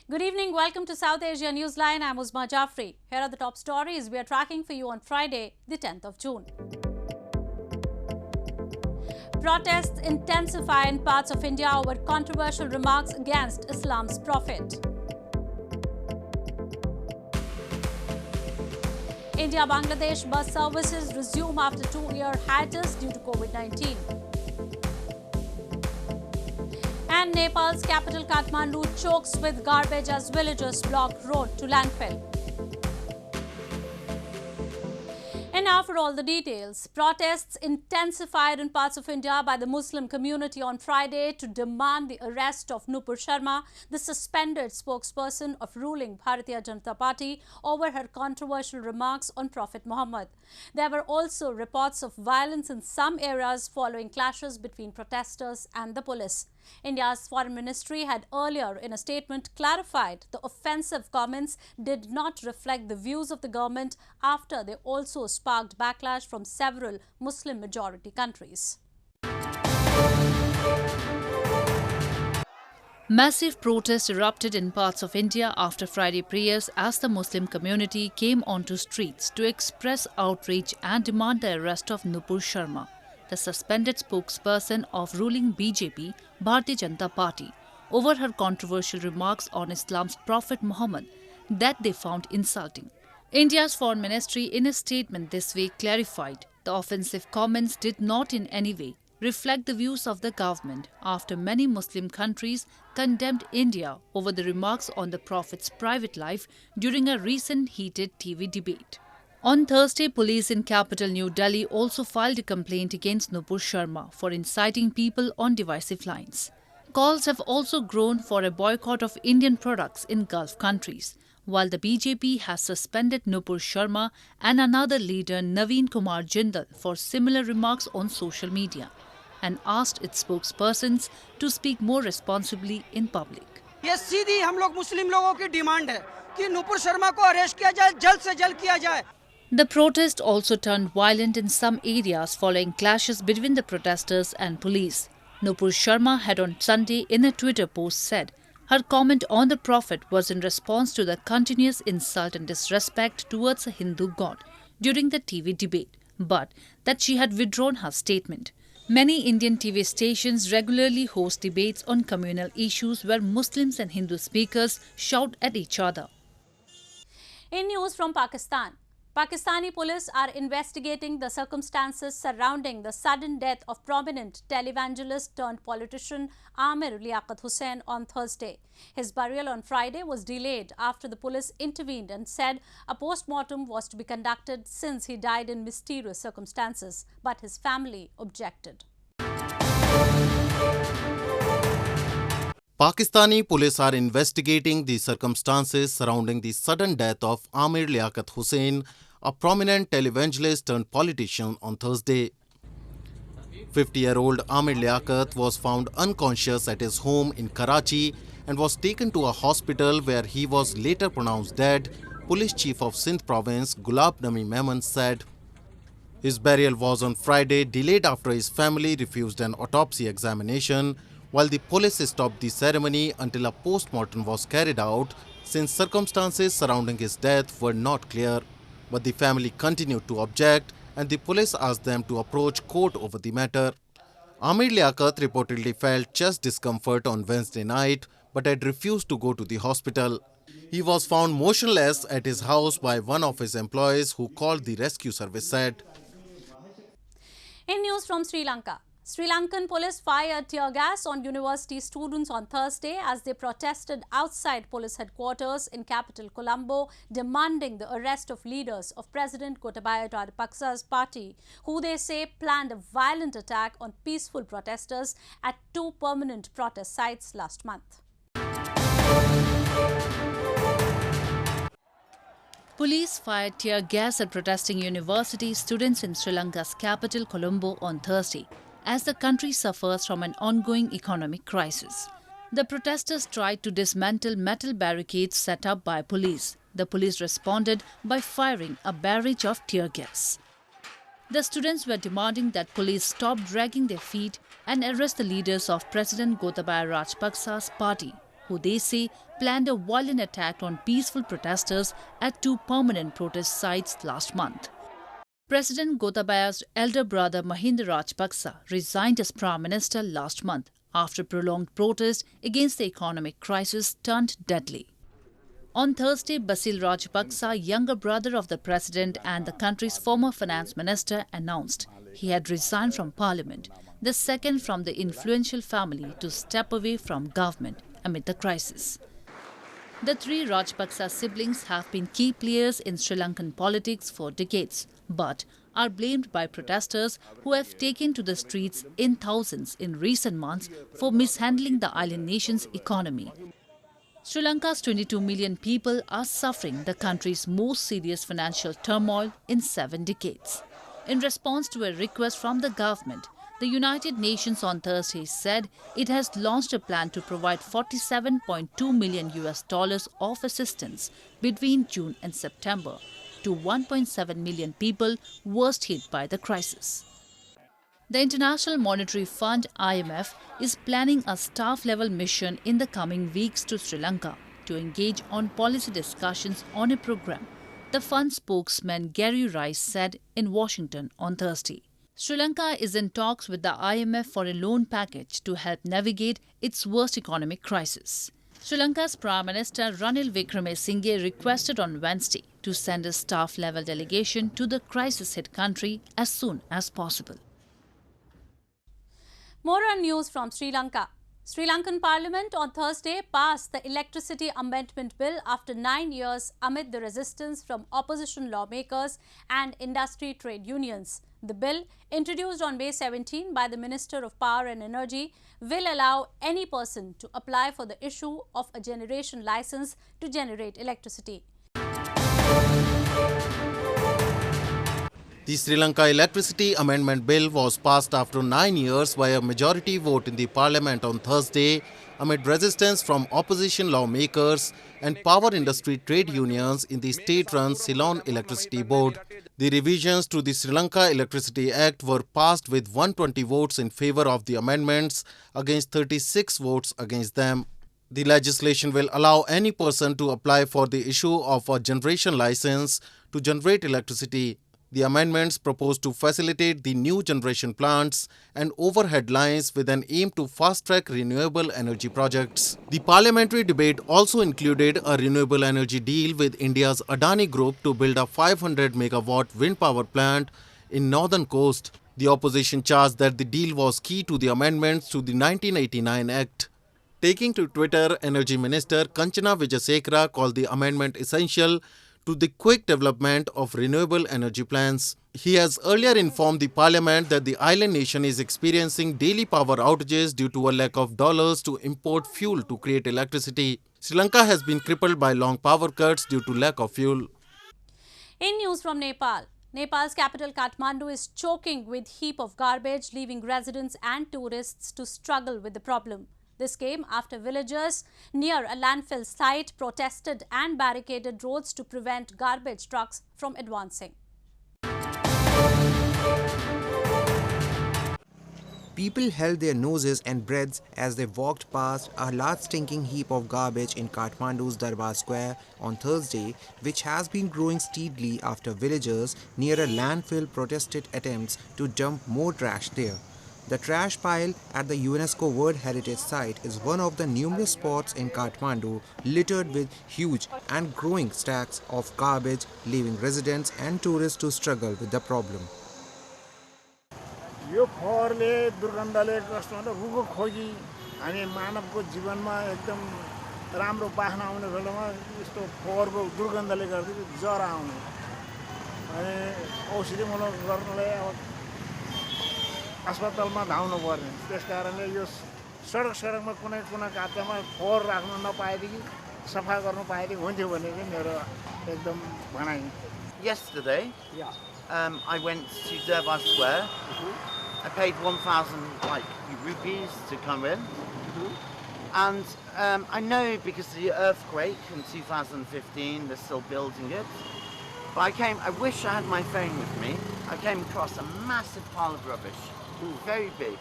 Good evening. Welcome to South Asia Newsline. I'm Uzma Jafri. Here are the top stories we are tracking for you on Friday, the 10th of June. Protests intensify in parts of India over controversial remarks against Islam's prophet. India-Bangladesh bus services resume after 2-year hiatus due to COVID-19. And Nepal's capital Kathmandu chokes with garbage as villagers block road to landfill. And now for all the details. Protests intensified in parts of India by the Muslim community on Friday to demand the arrest of Nupur Sharma, the suspended spokesperson of ruling Bharatiya Janata Party, over her controversial remarks on Prophet Muhammad. There were also reports of violence in some areas following clashes between protesters and the police. India's foreign ministry had earlier in a statement clarified the offensive comments did not reflect the views of the government after they also sparked backlash from several Muslim majority countries. Massive protests erupted in parts of India after Friday prayers as the Muslim community came onto streets to express outrage and demand the arrest of Nupur Sharma, the suspended spokesperson of ruling BJP, Bharatiya Janata Party, over her controversial remarks on Islam's Prophet Muhammad that they found insulting. India's foreign ministry in a statement this week clarified the offensive comments did not in any way reflect the views of the government after many Muslim countries condemned India over the remarks on the Prophet's private life during a recent heated TV debate. On Thursday, police in capital New Delhi also filed a complaint against Nupur Sharma for inciting people on divisive lines. Calls have also grown for a boycott of Indian products in Gulf countries, while the BJP has suspended Nupur Sharma and another leader Naveen Kumar Jindal for similar remarks on social media and asked its spokespersons to speak more responsibly in public. ये सीधी हम लोग मुस्लिम लोगों की demand है कि नुपुर शर्मा को arrest किया जाए, जल्द से जल्द किया जाए. The protest also turned violent in some areas following clashes between the protesters and police. Nupur Sharma had on Sunday in a Twitter post said her comment on the Prophet was in response to the continuous insult and disrespect towards a Hindu god during the TV debate, but that she had withdrawn her statement. Many Indian TV stations regularly host debates on communal issues where Muslims and Hindu speakers shout at each other. In news from Pakistan, Pakistani police are investigating the circumstances surrounding the sudden death of prominent televangelist-turned-politician Aamir Liaquat Hussain on Thursday. His burial on Friday was delayed after the police intervened and said a post-mortem was to be conducted since he died in mysterious circumstances, but his family objected. Pakistani police are investigating the circumstances surrounding the sudden death of Aamir Liaquat Hussain, a prominent televangelist-turned-politician, on Thursday. 50-year-old Aamir Liaquat was found unconscious at his home in Karachi and was taken to a hospital where he was later pronounced dead, Police Chief of Sindh Province Gulab Nabi Memon said. His burial was on Friday delayed after his family refused an autopsy examination, while the police stopped the ceremony until a post-mortem was carried out since circumstances surrounding his death were not clear. But the family continued to object and the police asked them to approach court over the matter. Aamir Liaquat reportedly felt chest discomfort on Wednesday night but had refused to go to the hospital. He was found motionless at his house by one of his employees who called the rescue service said. In news from Sri Lanka, Sri Lankan police fired tear gas on university students on Thursday as they protested outside police headquarters in capital Colombo, demanding the arrest of leaders of President Gotabaya Rajapaksa's party, who they say planned a violent attack on peaceful protesters at 2 permanent protest sites last month. Police fired tear gas at protesting university students in Sri Lanka's capital Colombo on Thursday, as the country suffers from an ongoing economic crisis. The protesters tried to dismantle metal barricades set up by police. The police responded by firing a barrage of tear gas. The students were demanding that police stop dragging their feet and arrest the leaders of President Gotabaya Rajapaksa's party, who they say planned a violent attack on peaceful protesters at 2 permanent protest sites last month. President Gotabaya's elder brother Mahinda Rajapaksa resigned as Prime Minister last month after prolonged protest against the economic crisis turned deadly. On Thursday, Basil Rajapaksa, younger brother of the President and the country's former finance minister, announced he had resigned from Parliament, the second from the influential family to step away from government amid the crisis. The 3 Rajapaksa siblings have been key players in Sri Lankan politics for decades, but are blamed by protesters who have taken to the streets in thousands in recent months for mishandling the island nation's economy. Sri Lanka's 22 million people are suffering the country's most serious financial turmoil in 7 decades. In response to a request from the government, the United Nations on Thursday said it has launched a plan to provide $47.2 million of assistance between June and September to 1.7 million people worst hit by the crisis. The International Monetary Fund (IMF) is planning a staff-level mission in the coming weeks to Sri Lanka to engage on policy discussions on a program, the fund spokesman Gary Rice said in Washington on Thursday. Sri Lanka is in talks with the IMF for a loan package to help navigate its worst economic crisis. Sri Lanka's Prime Minister Ranil Wickremesinghe requested on Wednesday to send a staff-level delegation to the crisis-hit country as soon as possible. More on news from Sri Lanka. Sri Lankan Parliament on Thursday passed the Electricity Amendment Bill after 9 years amid the resistance from opposition lawmakers and industry trade unions. The bill, introduced on May 17 by the Minister of Power and Energy, will allow any person to apply for the issue of a generation license to generate electricity. The Sri Lanka Electricity Amendment Bill was passed after 9 years by a majority vote in the Parliament on Thursday amid resistance from opposition lawmakers and power industry trade unions in the state-run Ceylon Electricity Board. The revisions to the Sri Lanka Electricity Act were passed with 120 votes in favour of the amendments against 36 votes against them. The legislation will allow any person to apply for the issue of a generation license to generate electricity. The amendments propose to facilitate the new generation plants and overhead lines with an aim to fast-track renewable energy projects. The parliamentary debate also included a renewable energy deal with India's Adani Group to build a 500-megawatt wind power plant in northern coast. The opposition charged that the deal was key to the amendments to the 1989 Act. Taking to Twitter, Energy Minister Kanchana Vijayasekara called the amendment essential to the quick development of renewable energy plants. He has earlier informed the parliament that the island nation is experiencing daily power outages due to a lack of dollars to import fuel to create electricity. Sri Lanka has been crippled by long power cuts due to lack of fuel. In news from Nepal, Nepal's capital Kathmandu is choking with heap of garbage, leaving residents and tourists to struggle with the problem. This came after villagers near a landfill site protested and barricaded roads to prevent garbage trucks from advancing. People held their noses and breaths as they walked past a large stinking heap of garbage in Kathmandu's Darbar Square on Thursday, which has been growing steadily after villagers near a landfill protested attempts to dump more trash there. The trash pile at the UNESCO World Heritage Site is one of the numerous spots in Kathmandu littered with huge and growing stacks of garbage, leaving residents and tourists to struggle with the problem. यो फोहोरले दुर्गन्धले कस्तो हुन्छ रुखो खोकी हामी मानवको जीवनमा एकदम राम्रो बास्ना आउने बेलामा यस्तो फोहोरको दुर्गन्धले गर्दा जरा आउने अनि औषधिमूलक गर्नलाई अब अस्पतालमा धाउनु पर्ने त्यसकारणले यो सडकमा कुनै कुनै काटेमा फोहोर राख्न नपाएदेखि सफा गर्न पाएदेखि हुन्थ्यो भने चाहिँ मेरो एकदम भनाइ. Yesterday, I went to Darbar Square. I paid 1,000 rupees to come in, and I know because of the earthquake in 2015, they're still building it. But I wish I had my phone with me. I came across a massive pile of rubbish, very big.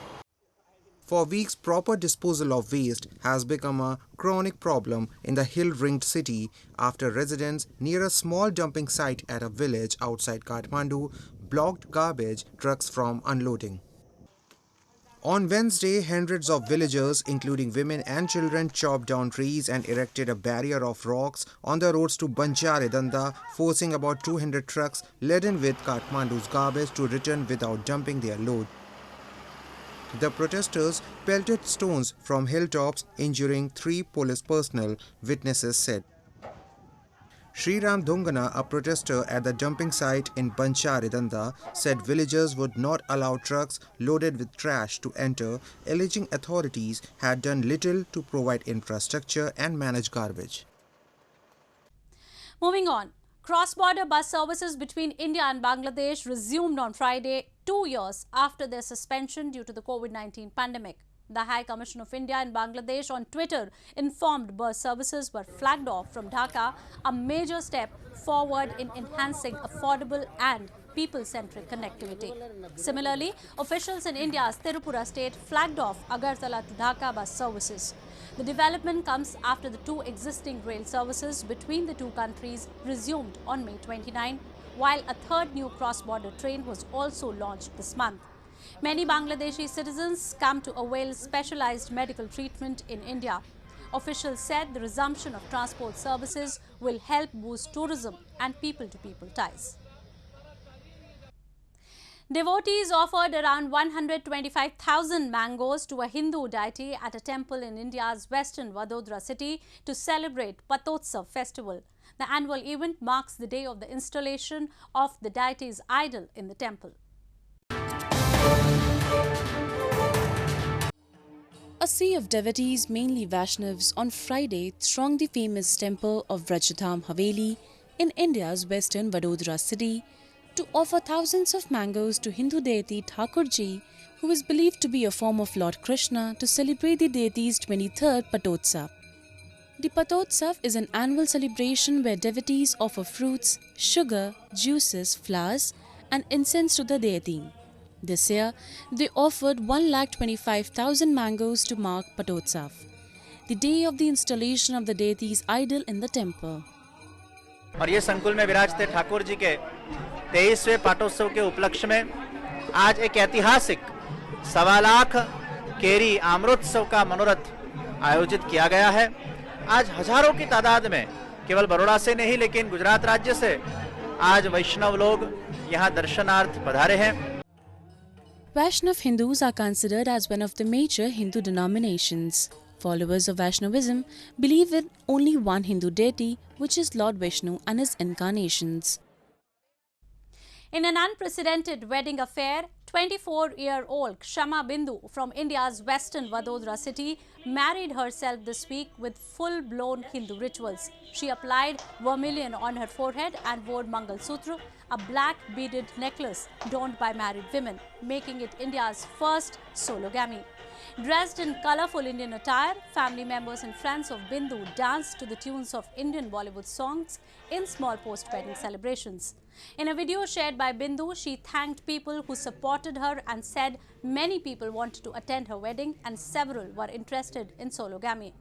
For weeks, proper disposal of waste has become a chronic problem in the hill-ringed city after residents near a small dumping site at a village outside Kathmandu blocked garbage trucks from unloading. On Wednesday, hundreds of villagers, including women and children, chopped down trees and erected a barrier of rocks on the roads to Bancharedanda, forcing about 200 trucks laden with Kathmandu's garbage to return without dumping their load. The protesters pelted stones from hilltops, injuring 3 police personnel, witnesses said. Sriram Dhungana, a protester at the dumping site in Bancharedanda, said villagers would not allow trucks loaded with trash to enter, alleging authorities had done little to provide infrastructure and manage garbage. Moving on. Cross-border bus services between India and Bangladesh resumed on Friday, 2 years after their suspension due to the COVID-19 pandemic. The High Commission of India in Bangladesh on Twitter informed bus services were flagged off from Dhaka, a major step forward in enhancing affordable and people-centric connectivity. Similarly, officials in India's Tirupura state flagged off Agartala to Dhaka bus services. The development comes after the 2 existing rail services between the 2 countries resumed on May 29, while a 3rd new cross-border train was also launched this month. Many Bangladeshi citizens come to avail specialized medical treatment in India. Officials said the resumption of transport services will help boost tourism and people-to-people ties. Devotees offered around 125,000 mangoes to a Hindu deity at a temple in India's western Vadodara city to celebrate Patotsav festival. The annual event marks the day of the installation of the deity's idol in the temple. A sea of devotees, mainly Vaishnavas, on Friday thronged the famous temple of Vrajadham Haveli in India's western Vadodara city to offer thousands of mangoes to Hindu deity Thakurji, who is believed to be a form of Lord Krishna, to celebrate the deity's 23rd Patotsav. The Patotsav is an annual celebration where devotees offer fruits, sugar, juices, flowers and incense to the deity. This year, they offered 125,000 mangoes to mark Patotsav, the day of the installation of the deity's idol in the temple. और ये संकुल में विराजते ठाकुर जी के 23वें पाटोत्सव के उपलक्ष्य में आज एक ऐतिहासिक 1.25 लाख केरी आम्रोत्सव का मनोरथ आयोजित किया गया है। आज हजारों की तादाद में केवल बड़ौदा से नहीं लेकिन गुजरात राज्य से आज वैष्णव लोग यहाँ दर्शनार्थ पधारे हैं। Vaishnav Hindus are considered as one of the major Hindu denominations. Followers of Vaishnavism believe in only one Hindu deity, which is Lord Vishnu and his incarnations. In an unprecedented wedding affair, 24-year-old Kshama Bindu from India's western Vadodara city married herself this week with full-blown Hindu rituals. She applied vermilion on her forehead and wore Mangal Sutra, a black beaded necklace donned by married women, making it India's first sologamy. Dressed in colourful Indian attire, family members and friends of Bindu danced to the tunes of Indian Bollywood songs in small post-wedding celebrations. In a video shared by Bindu, she thanked people who supported her and said many people wanted to attend her wedding and several were interested in sologamy.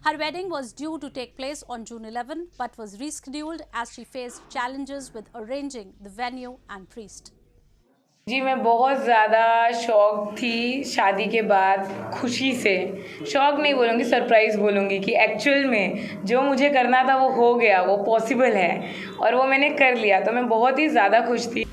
Her wedding was due to take place on June 11 but was rescheduled as she faced challenges with arranging the venue and priest. जी मैं बहुत ज़्यादा शौक थी शादी के बाद, खुशी से, शौक नहीं बोलूँगी, सरप्राइज़ बोलूँगी कि एक्चुअल में जो मुझे करना था वो हो गया, वो पॉसिबल है और वो मैंने कर लिया, तो मैं बहुत ही ज़्यादा खुश थी.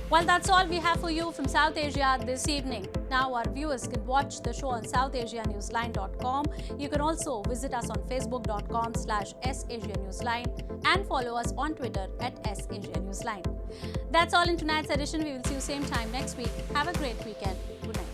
Well, that's all we have for you from South Asia this evening. Now our viewers can watch the show on southasianewsline.com. You can also visit us on facebook.com/SAsiaNewsline and follow us on Twitter @SAsiaNewsline. That's all in tonight's edition. We will see you same time next week. Have a great weekend. Good night.